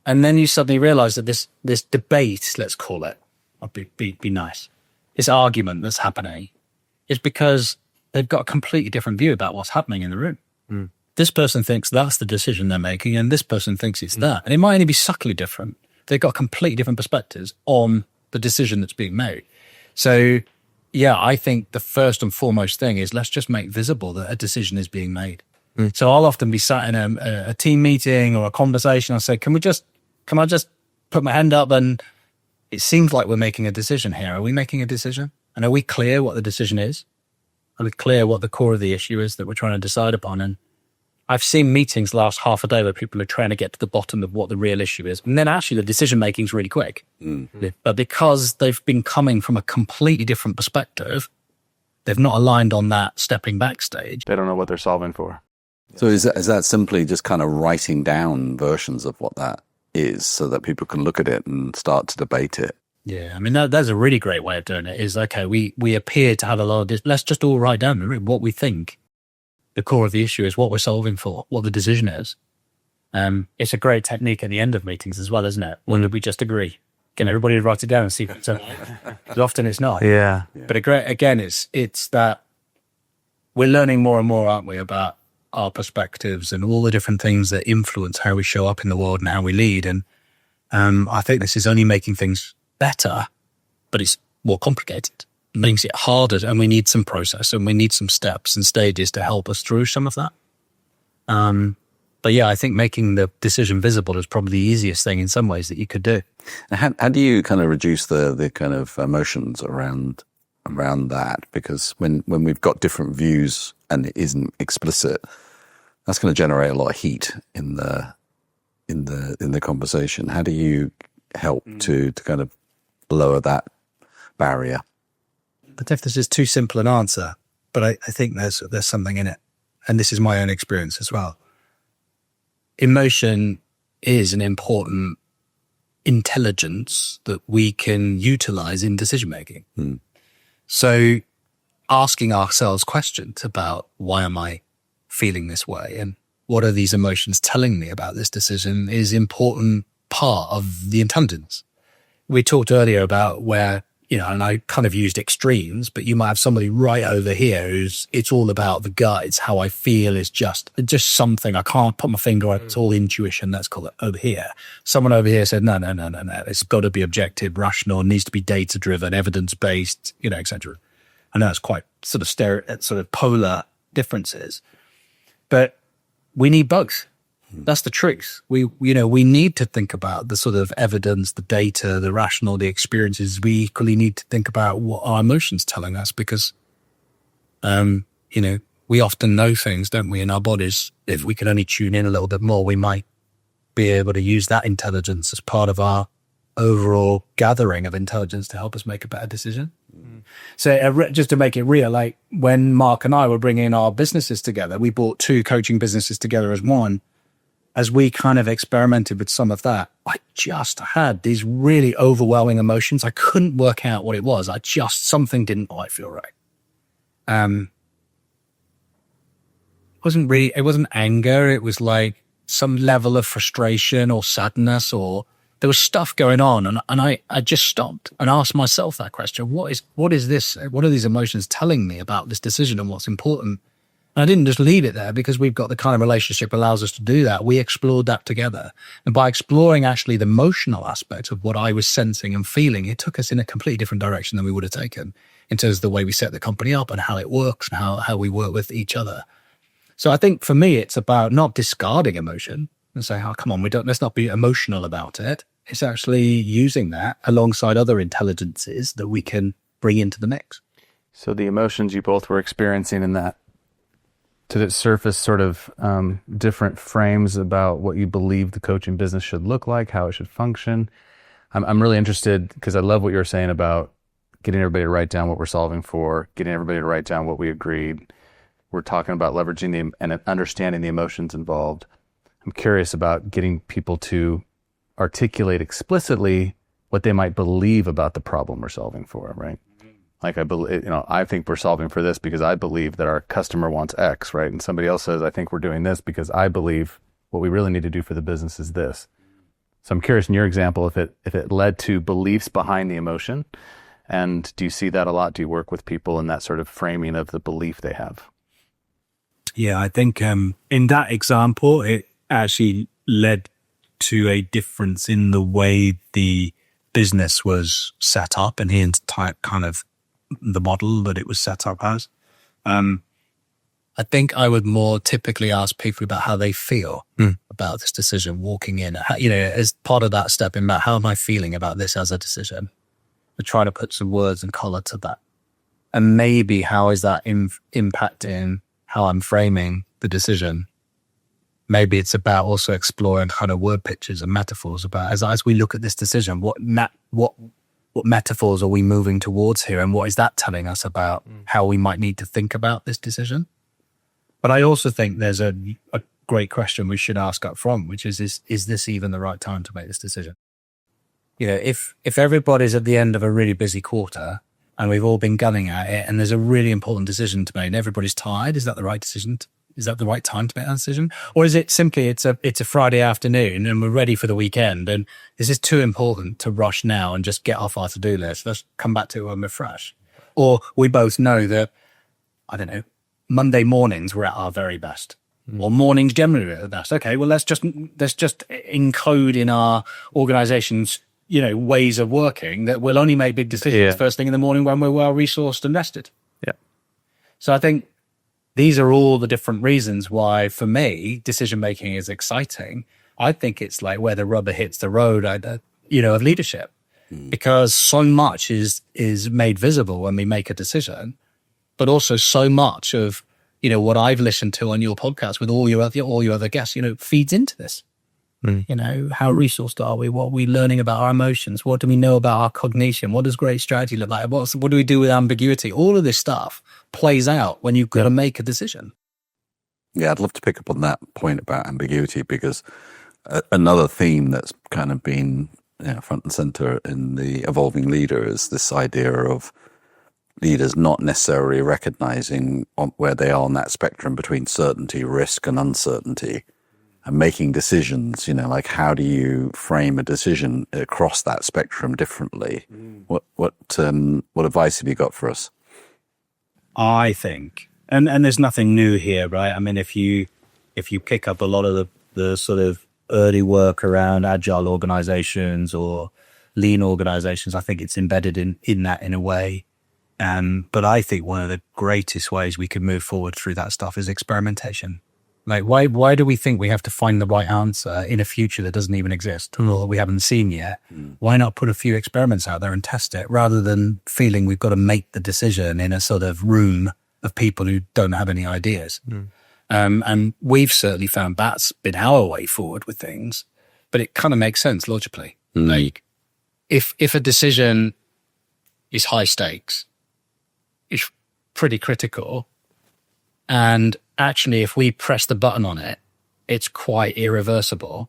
And then you suddenly realize that this debate, let's call it, I'll be nice, this argument that's happening is because they've got a completely different view about what's happening in the room. This person thinks that's the decision they're making, and this person thinks it's that. And it might only be subtly different. They've got completely different perspectives on the decision that's being made. So, yeah, I think the first and foremost thing is let's just make visible that a decision is being made. So I'll often be sat in a team meeting or a conversation. I'll say, can I just put my hand up? And it seems like we're making a decision here. Are we making a decision? And are we clear what the decision is? clear what the core of the issue is that we're trying to decide upon. And I've seen meetings last half a day where people are trying to get to the bottom of what the real issue is. And then actually the decision making is really quick. Mm-hmm. But because they've been coming from a completely different perspective, they've not aligned on that stepping back stage. They don't know what they're solving for. So is that simply just kind of writing down versions of what that is so that people can look at it and start to debate it? Yeah, I mean, that's a really great way of doing it is, okay, we appear to have a lot of this. Let's just all write down what we think the core of the issue is, what we're solving for, what the decision is. It's a great technique at the end of meetings as well, isn't it? When we just agree. Can everybody write it down and see if it's because often it's not. Yeah. But again, it's that we're learning more and more, aren't we, about our perspectives and all the different things that influence how we show up in the world and how we lead. And I think this is only making things better, but it's more complicated. It makes it harder, and we need some process and we need some steps and stages to help us through some of that. But yeah, I think making the decision visible is probably the easiest thing in some ways that you could do. How do you kind of reduce the kind of emotions around that? Because when we've got different views and it isn't explicit, that's going to generate a lot of heat in the conversation. How do you help to kind of lower that barrier? But if this is too simple an answer, but I think there's something in it. And this is my own experience as well. Emotion is an important intelligence that we can utilize in decision making. So asking ourselves questions about why am I feeling this way and what are these emotions telling me about this decision is important part of the intelligence. We talked earlier about where, and I kind of used extremes, but you might have somebody right over here it's all about the gut. It's how I feel is just something I can't put my finger on. It's all intuition. Let's call it over here. Someone over here said, no. It's got to be objective, rational, needs to be data driven, evidence based, et cetera. I know it's quite sort of polar differences, but we need both. That's the truth. We need to think about the sort of evidence, the data, the rational, the experiences. We equally need to think about what our emotions telling us because, we often know things, don't we, in our bodies. If we could only tune in a little bit more, we might be able to use that intelligence as part of our overall gathering of intelligence to help us make a better decision. So just to make it real, like when Mark and I were bringing our businesses together, we brought two coaching businesses together as one. As we kind of experimented with some of that, I just had these really overwhelming emotions. I couldn't work out what it was. Something didn't quite feel right. It wasn't anger. It was like some level of frustration or sadness, or there was stuff going on. And I just stopped and asked myself that question. What is this? What are these emotions telling me about this decision and what's important? And I didn't just leave it there because we've got the kind of relationship that allows us to do that. We explored that together. And by exploring actually the emotional aspect of what I was sensing and feeling, it took us in a completely different direction than we would have taken in terms of the way we set the company up and how it works and how we work with each other. So I think for me, it's about not discarding emotion and saying, oh, come on, let's not be emotional about it. It's actually using that alongside other intelligences that we can bring into the mix. So the emotions you both were experiencing in that, did it surface sort of different frames about what you believe the coaching business should look like, how it should function? I'm really interested because I love what you were saying about getting everybody to write down what we're solving for, getting everybody to write down what we agreed. We're talking about leveraging and understanding the emotions involved. I'm curious about getting people to articulate explicitly what they might believe about the problem we're solving for, right? Like I think we're solving for this because I believe that our customer wants X, right? And somebody else says, I think we're doing this because I believe what we really need to do for the business is this. So I'm curious in your example, if it led to beliefs behind the emotion, and do you see that a lot? Do you work with people in that sort of framing of the belief they have? Yeah, I think in that example, it actually led to a difference in the way the business was set up and the entire kind of the model that it was set up as. I think I would more typically ask people about how they feel about this decision walking in, as part of that stepping back, how am I feeling about this as a decision? I try to put some words and color to that. And maybe how is that impacting how I'm framing the decision? Maybe it's about also exploring kind of word pictures and metaphors about as we look at this decision, what metaphors are we moving towards here, and what is that telling us about how we might need to think about this decision? But I also think there's a great question we should ask up front, which is this even the right time to make this decision? You know, if everybody's at the end of a really busy quarter and we've all been gunning at it and there's a really important decision to make and everybody's tired, is that the right decision? Is that the right time to make that decision? Or is it simply it's a Friday afternoon and we're ready for the weekend and this is too important to rush now and just get off our to-do list? Let's come back to it when we're fresh. Or we both know that, I don't know, Monday mornings we're at our very best. Or mornings generally are the best. Okay, well let's just encode in our organization's, you know, ways of working that we'll only make big decisions first thing in the morning when we're well resourced and rested. Yeah. So I think these are all the different reasons why, for me, decision making is exciting. I think it's like where the rubber hits the road, of leadership, because so much is made visible when we make a decision, but also so much of, you know, what I've listened to on your podcast with all your other guests, you know, feeds into this. You know, how resourced are we? What are we learning about our emotions? What do we know about our cognition? What does great strategy look like? What do we do with ambiguity? All of this stuff plays out when you've got to make a decision. Yeah, I'd love to pick up on that point about ambiguity, because another theme that's kind of been front and center in the evolving leader is this idea of leaders not necessarily recognizing where they are on that spectrum between certainty, risk, and uncertainty. And making decisions, you know, like how do you frame a decision across that spectrum differently? What advice have you got for us? I think, and there's nothing new here, right? I mean, if you pick up a lot of the sort of early work around agile organizations or lean organizations, I think it's embedded in that in a way. But I think one of the greatest ways we can move forward through that stuff is experimentation. Like, why do we think we have to find the right answer in a future that doesn't even exist or that we haven't seen yet? Why not put a few experiments out there and test it rather than feeling we've got to make the decision in a sort of room of people who don't have any ideas? And we've certainly found that's been our way forward with things, but it kind of makes sense logically. Like, if a decision is high stakes, it's pretty critical, and actually, if we press the button on it, it's quite irreversible.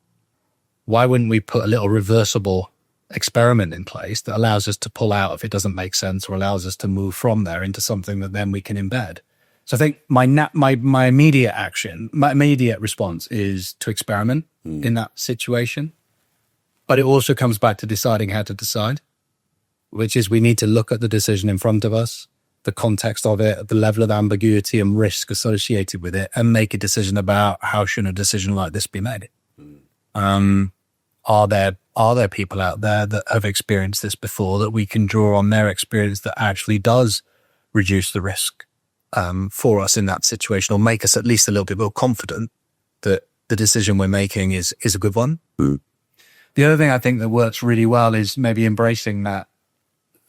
Why wouldn't we put a little reversible experiment in place that allows us to pull out if it doesn't make sense, or allows us to move from there into something that then we can embed? So I think my immediate action, my immediate response is to experiment in that situation. But it also comes back to deciding how to decide, which is we need to look at the decision in front of us, the context of it, the level of ambiguity and risk associated with it, and make a decision about how should a decision like this be made. Are there people out there that have experienced this before that we can draw on their experience that actually does reduce the risk for us in that situation, or make us at least a little bit more confident that the decision we're making is a good one? The other thing I think that works really well is maybe embracing that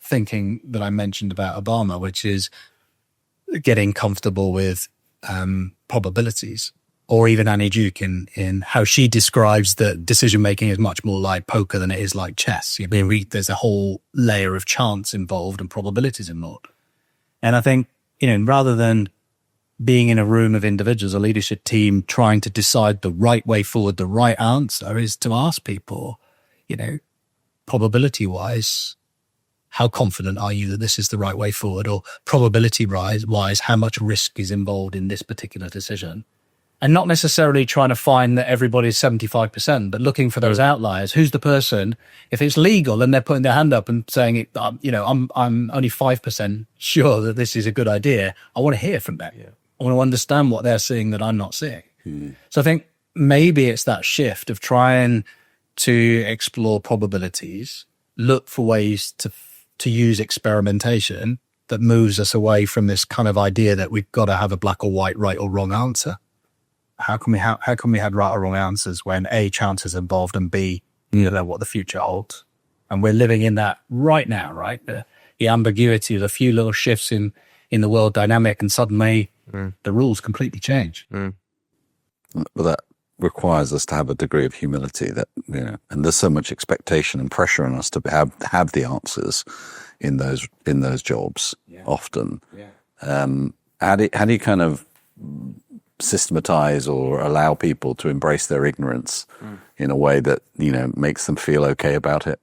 thinking that I mentioned about Obama, which is getting comfortable with probabilities, or even Annie Duke in how she describes that decision making is much more like poker than it is like chess. There's a whole layer of chance involved and probabilities involved. And I think, rather than being in a room of individuals, a leadership team trying to decide the right way forward, the right answer is to ask people, probability wise, how confident are you that this is the right way forward? Or probability-wise, how much risk is involved in this particular decision? And not necessarily trying to find that everybody's 75%, but looking for those outliers. Who's the person? If it's legal and they're putting their hand up and saying, I'm only 5% sure that this is a good idea, I want to hear from them. Yeah. I want to understand what they're seeing that I'm not seeing. So I think maybe it's that shift of trying to explore probabilities, look for ways to use experimentation that moves us away from this kind of idea that we've got to have a black or white, right or wrong answer. How can we have right or wrong answers when A, chance is involved, and B, what the future holds? And we're living in that right now, right? The ambiguity, the few little shifts in in the world dynamic, and suddenly the rules completely change. But that requires us to have a degree of humility that, you know, and there's so much expectation and pressure on us to have the answers in those jobs often. How do you kind of systematize or allow people to embrace their ignorance in a way that, you know, makes them feel okay about it?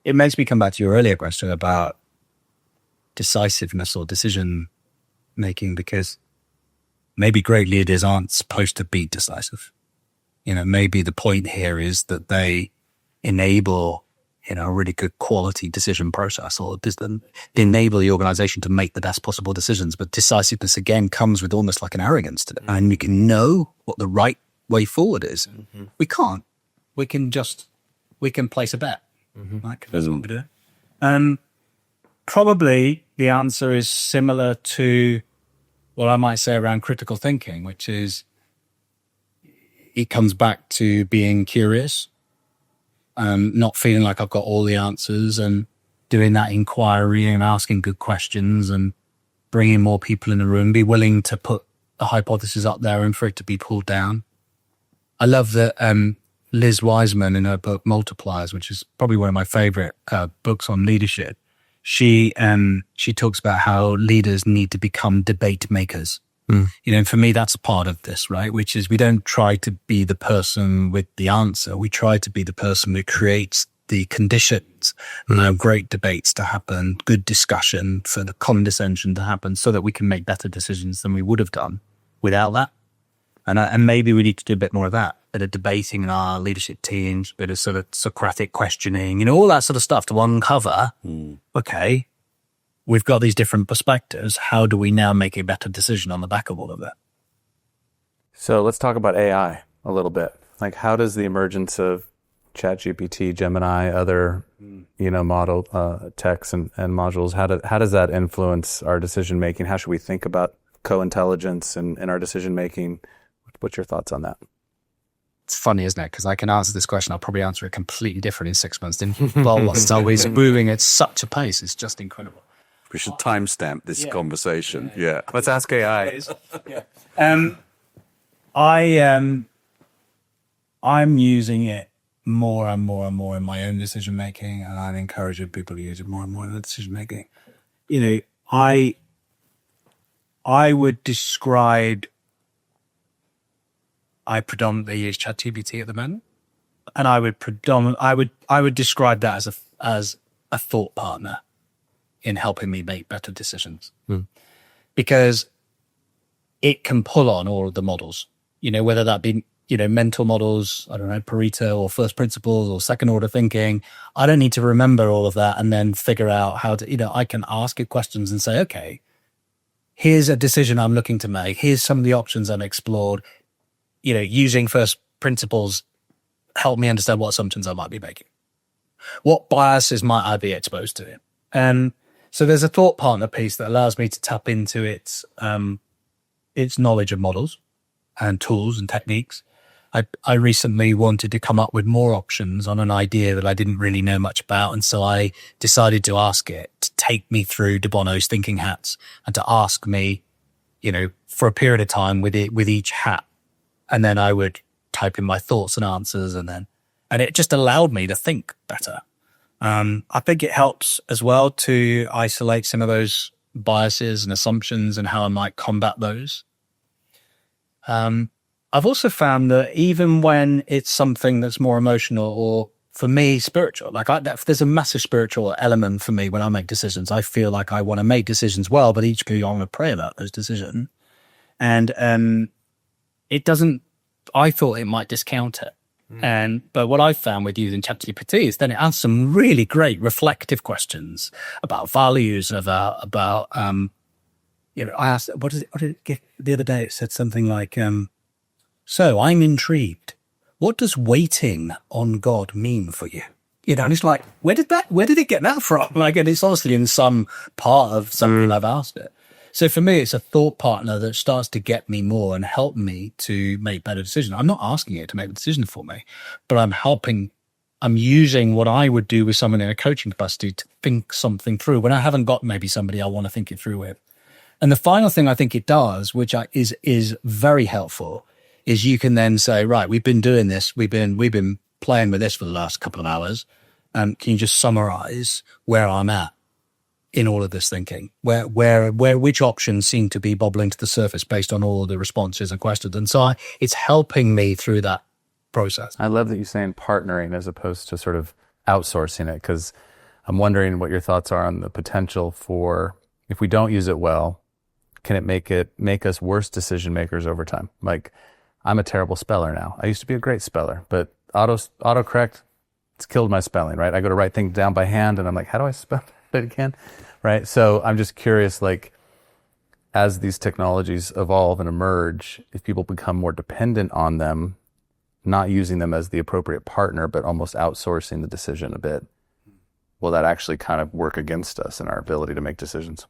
It makes me come back to your earlier question about decisiveness or decision making, because maybe great leaders aren't supposed to be decisive. You know, maybe the point here is that they enable, you know, a really good quality decision process, or enable the organization to make the best possible decisions. But decisiveness, again, comes with almost like an arrogance to it. And you can know what the right way forward is. We can't. We can place a bet. Right? That's what we do. Probably the answer is similar to what I might say around critical thinking, which is it comes back to being curious and not feeling like I've got all the answers, and doing that inquiry and asking good questions and bringing more people in the room, be willing to put a hypothesis up there and for it to be pulled down. I love that Liz Wiseman, in her book Multipliers, which is probably one of my favorite books on leadership, she talks about how leaders need to become debate makers. You know, and for me, that's a part of this, right? Which is, we don't try to be the person with the answer. We try to be the person who creates the conditions, you know, great debates to happen, good discussion, for the condescension to happen, so that we can make better decisions than we would have done without that. And maybe we need to do a bit more of that, a bit of debating in our leadership teams, a bit of sort of Socratic questioning, you know, all that sort of stuff to uncover, okay, we've got these different perspectives. How do we now make a better decision on the back of all of that? So let's talk about AI a little bit. Like, how does the emergence of Chat GPT, Gemini, other, you know, model texts and modules, how does that influence our decision making? How should we think about co-intelligence in our decision making? What's your thoughts on that? It's funny, isn't it? Because I can answer this question. I'll probably answer it completely different in 6 months. It's always moving at such a pace. It's just incredible. We should timestamp this conversation. Yeah. Let's ask AI. I'm using it more and more and more in my own decision making, and I'm encouraging people to use it more and more in their decision making. You know, I would describe, I predominantly use Chat GPT at the moment, and I would describe that as a thought partner in helping me make better decisions, because it can pull on all of the models, you know, whether that be, you know, mental models, I don't know, Pareto or first principles or second order thinking. I don't need to remember all of that and then figure out how to, you know, I can ask it questions and say, okay, here's a decision I'm looking to make. Here's some of the options I've explored, you know, using first principles, help me understand what assumptions I might be making. What biases might I be exposed to? And so there's a thought partner piece that allows me to tap into its knowledge of models and tools and techniques. I recently wanted to come up with more options on an idea that I didn't really know much about. And so I decided to ask it to take me through De Bono's thinking hats and to ask me, you know, for a period of time with each hat. And then I would type in my thoughts and answers, and it just allowed me to think better. I think it helps as well to isolate some of those biases and assumptions and how I might combat those. I've also found that even when it's something that's more emotional or, for me, spiritual, like there's a massive spiritual element for me when I make decisions. I feel like I want to make decisions well, but equally I want to pray about those decisions. And it doesn't, I thought it might discount it. But what I've found with using ChatGPT is then it asks some really great reflective questions about values, about you know, I asked, what did it get the other day? It said something like, so I'm intrigued. What does waiting on God mean for you? You know, and it's like, where did it get that from? Like, and it's honestly in some part of something I've asked it. So for me, it's a thought partner that starts to get me more and help me to make better decisions. I'm not asking it to make a decision for me, but I'm helping I'm using what I would do with someone in a coaching capacity to think something through when I haven't got maybe somebody I want to think it through with. And the final thing I think it does, which is very helpful, is you can then say, right, we've been doing this, we've been playing with this for the last couple of hours. Can you just summarize where I'm at in all of this thinking? Which options seem to be bubbling to the surface based on all of the responses and questions? And so it's helping me through that process. I love that you're saying partnering as opposed to sort of outsourcing it, because I'm wondering what your thoughts are on the potential for, if we don't use it well, can it make us worse decision makers over time? Like, I'm a terrible speller now. I used to be a great speller, but autocorrect, it's killed my spelling, right? I go to write things down by hand and I'm like, how do I spell it again? Right? So I'm just curious, like, as these technologies evolve and emerge, if people become more dependent on them, not using them as the appropriate partner, but almost outsourcing the decision a bit, will that actually kind of work against us and our ability to make decisions?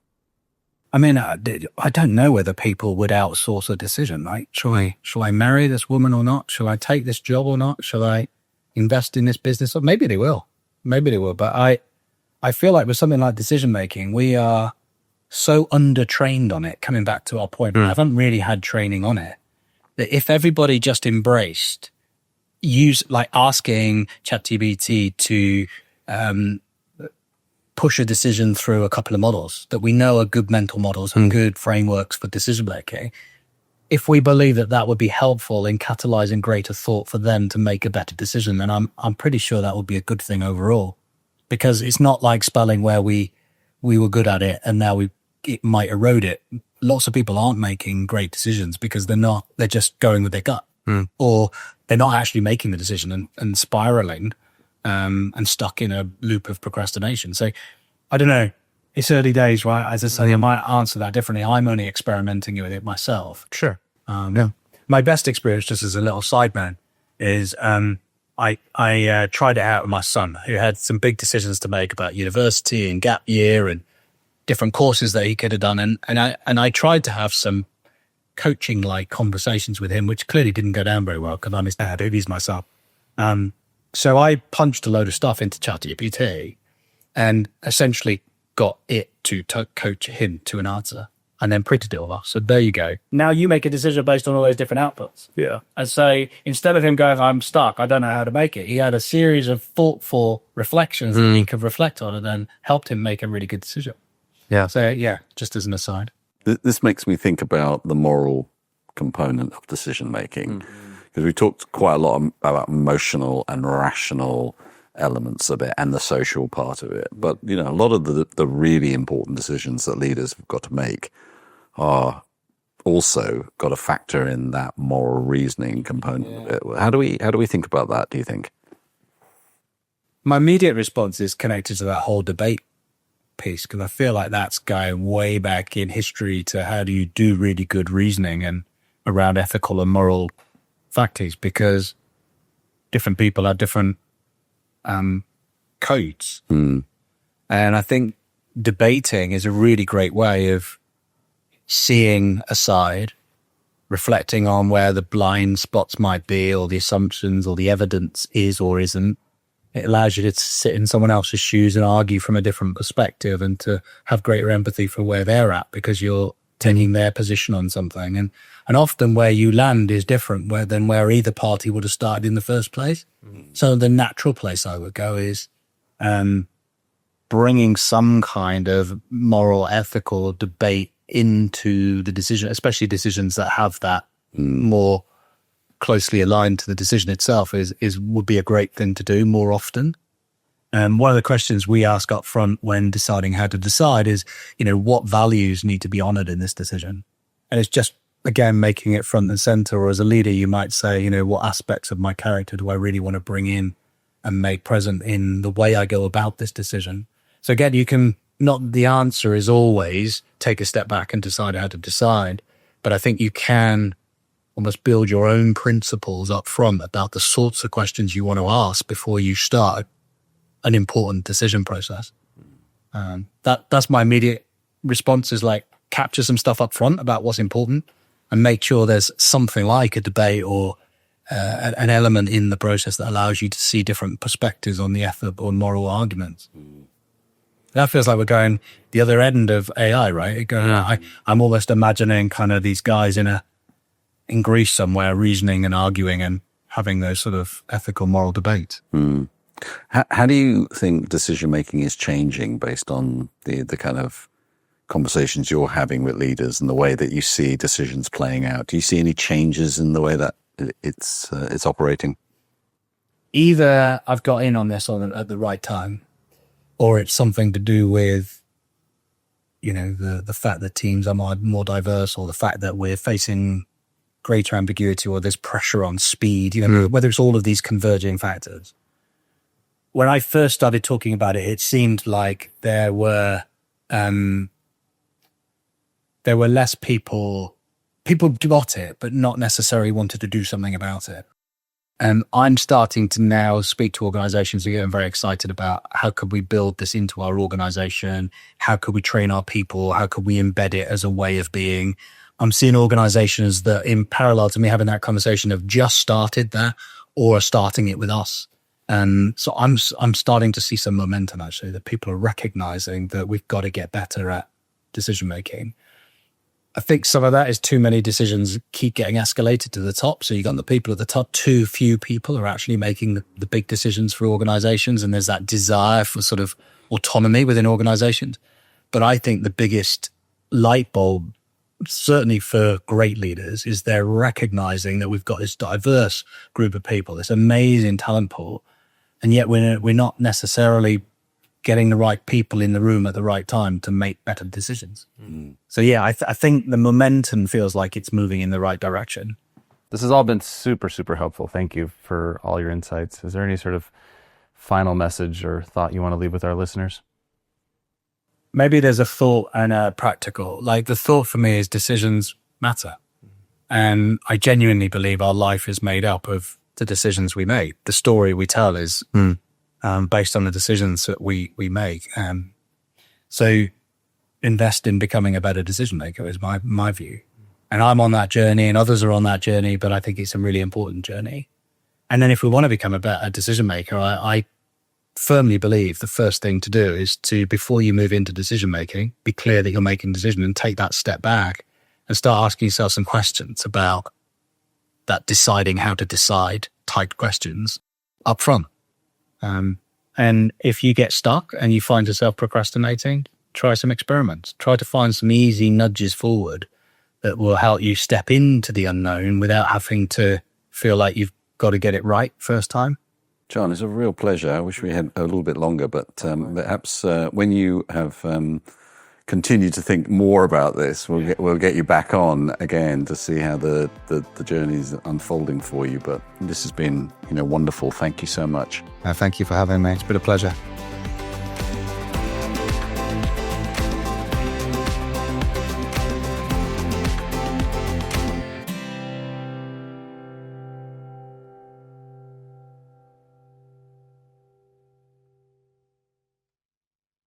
I mean, I don't know whether people would outsource a decision, right? Shall I marry this woman or not? Shall I take this job or not? Shall I invest in this business? Or maybe they will. But I feel like with something like decision making, we are so undertrained on it. Coming back to our point, I haven't really had training on it. That if everybody just embraced asking Chat GPT to push a decision through a couple of models that we know are good mental models and good frameworks for decision making, if we believe that would be helpful in catalyzing greater thought for them to make a better decision, then I'm pretty sure that would be a good thing overall. Because it's not like spelling where we were good at it and now it might erode it. Lots of people aren't making great decisions because they're just going with their gut, or they're not actually making the decision and spiraling and stuck in a loop of procrastination. So I don't know. It's early days, right? As I say, I might answer that differently. I'm only experimenting with it myself. Sure. Yeah. My best experience, just as a little sideman, is I tried it out with my son, who had some big decisions to make about university and gap year and different courses that he could have done. And I tried to have some coaching-like conversations with him, which clearly didn't go down very well because I'm his dad, he's my son. So I punched a load of stuff into Chat GPT and essentially got it to coach him to an answer and then printed it all off. So there you go. Now you make a decision based on all those different outputs. Yeah. And so instead of him going, I'm stuck, I don't know how to make it, he had a series of thoughtful reflections that he could reflect on and then helped him make a really good decision. Yeah. So yeah, just as an aside. This makes me think about the moral component of decision making, because we talked quite a lot about emotional and rational elements of it and the social part of it. But, you know, a lot of the really important decisions that leaders have got to make are also got to factor in that moral reasoning component of it. How do we think about that, do you think? My immediate response is connected to that whole debate piece, because I feel like that's going way back in history to how do you do really good reasoning and around ethical and moral factors, because different people have different codes. And I think debating is a really great way of seeing a side, reflecting on where the blind spots might be or the assumptions or the evidence is or isn't. It allows you to sit in someone else's shoes and argue from a different perspective and to have greater empathy for where they're at because you're taking their position on something. And often where you land is different than where either party would have started in the first place. So the natural place I would go is bringing some kind of moral, ethical debate into the decision, especially decisions that have that more closely aligned to the decision itself would be a great thing to do more often. One of the questions we ask up front when deciding how to decide is, what values need to be honored in this decision? And it's just, again, making it front and center. Or as a leader, you might say, what aspects of my character do I really want to bring in and make present in the way I go about this decision? So again, the answer is always take a step back and decide how to decide. But I think you can almost build your own principles up front about the sorts of questions you want to ask before you start an important decision process. That's my immediate response is like capture some stuff up front about what's important and make sure there's something like a debate or an element in the process that allows you to see different perspectives on the ethical or moral arguments. That feels like we're going the other end of AI, right? I'm almost imagining kind of these guys in Greece somewhere reasoning and arguing and having those sort of ethical, moral debates. How do you think decision making is changing based on the kind of conversations you're having with leaders and the way that you see decisions playing out? Do you see any changes in the way that it's operating? Either I've got in on this at the right time, or it's something to do with, the fact that teams are more diverse, or the fact that we're facing greater ambiguity, or there's pressure on speed, whether it's all of these converging factors. When I first started talking about it, it seemed like there were less people got it, but not necessarily wanted to do something about it. And I'm starting to now speak to organizations who are getting very excited about how could we build this into our organization? How could we train our people? How could we embed it as a way of being? I'm seeing organizations that, in parallel to me having that conversation, have just started that or are starting it with us. And so I'm starting to see some momentum, actually, that people are recognizing that we've got to get better at decision making. I think some of that is too many decisions keep getting escalated to the top. So you got the people at the top, too few people are actually making the big decisions for organizations. And there's that desire for sort of autonomy within organizations. But I think the biggest light bulb, certainly for great leaders, is they're recognizing that we've got this diverse group of people, this amazing talent pool. And yet we're not necessarily getting the right people in the room at the right time to make better decisions. So yeah, I think the momentum feels like it's moving in the right direction. This has all been super, super helpful. Thank you for all your insights. Is there any sort of final message or thought you want to leave with our listeners? Maybe there's a thought and a practical. Like, the thought for me is decisions matter. And I genuinely believe our life is made up of the decisions we make. The story we tell is based on the decisions that we make. So invest in becoming a better decision maker is my view. And I'm on that journey and others are on that journey, but I think it's a really important journey. And then if we want to become a better decision maker, I firmly believe the first thing to do is to, before you move into decision making, be clear that you're making a decision and take that step back and start asking yourself some questions about that deciding how to decide type questions up front. And if you get stuck and you find yourself procrastinating, try some experiments. Try to find some easy nudges forward that will help you step into the unknown without having to feel like you've got to get it right first time. Jon, it's a real pleasure. I wish we had a little bit longer, but perhaps when you have continued to think more about this, we'll get you back on again to see how the journey is unfolding for you. But this has been wonderful. Thank you so much. Thank you for having me. It's been a pleasure.